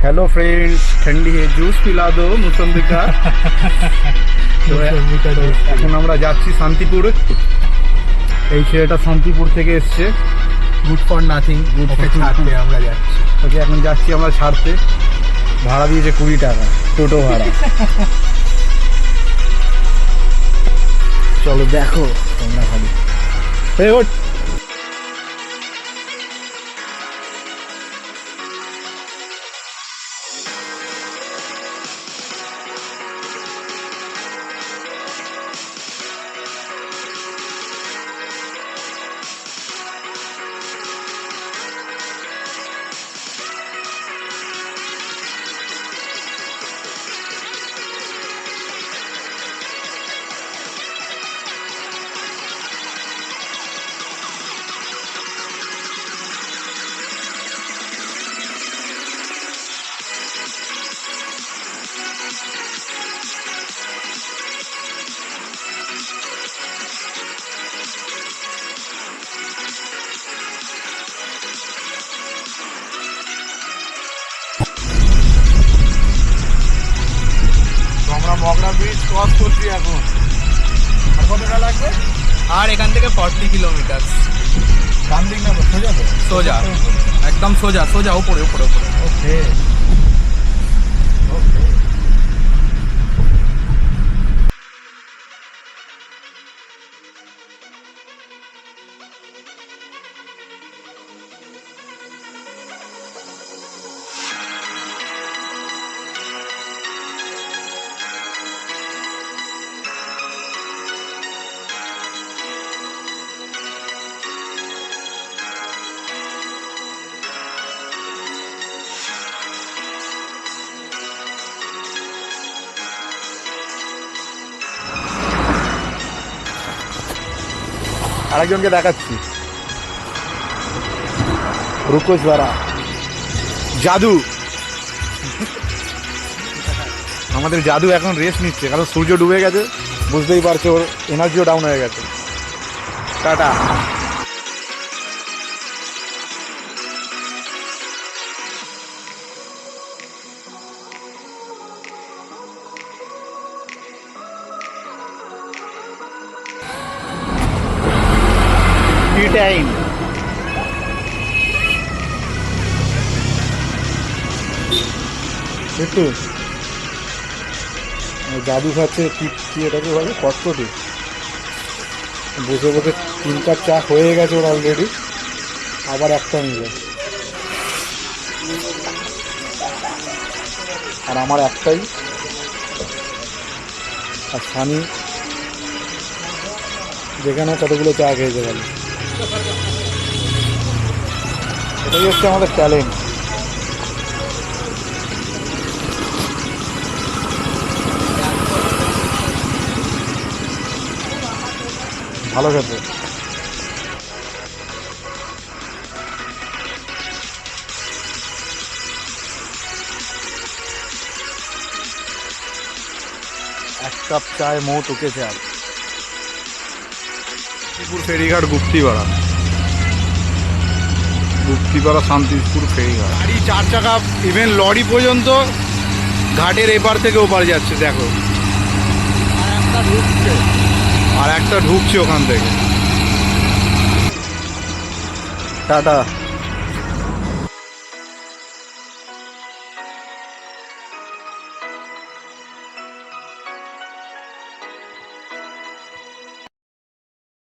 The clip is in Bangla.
हेलो फ्रेंड्स, ठंडी है जूस पिला दो मौसम्बी का। তো এখন আমরা যাচ্ছি শান্তিপুর। এই ছেলেটা শান্তিপুর থেকে এসছে, good for nothing, Good for ছাড়তে আমরা যাচ্ছি। ওকে এখন যাচ্ছি আমরা ছাড়তে। ভাড়া দিয়েছে 20 টাকা টোটো ভাড়া। চলো দেখো তোমরা খালি। এই ওঠ। আমরা মগরা ব্রিজ ক্রস করছি এখন। আর কত টাকা লাগবে? আর এখান থেকে 40 কিলোমিটার। ডান দিক না সোজা তো? সোজা, একদম সোজা সোজা, উপরে উপরে উপরে। ওকে আরেকজনকে দেখাচ্ছি, রুকো জরা জাদু। আমাদের জাদু এখন রেস্ট নিচ্ছে, কারণ সূর্য ডুবে গেছে, বুঝতেই পারছো, ওর এনার্জিও ডাউন হয়ে গেছে। টাটা। টাইম একটু জাদু খাচ্ছে, কি এটাকে বলে কটকটি। বসে বসে 3 কাপ চা হয়ে গেছে ওর অলরেডি, আবার একটা নিল। আর আমার একটাই। আর সানি যেখানে কতগুলো চা খেয়েছে বলে। এটাই হচ্ছে আমাদের ট্যালেন্ট। ভালো খেতে। এক কাপ চায় মৌ টুকেছে। আর ফেরিঘাট গুপ্তিপাড়া, গুপ্তিপাড়া শান্তিপুর ফেরিঘাট। গাড়ি 4 চাকা ইভেন লরি পর্যন্ত ঘাটের এপার থেকে ওপার যাচ্ছে। দেখো, আর একটা ঢুকছে ওখান থেকে। টাটা।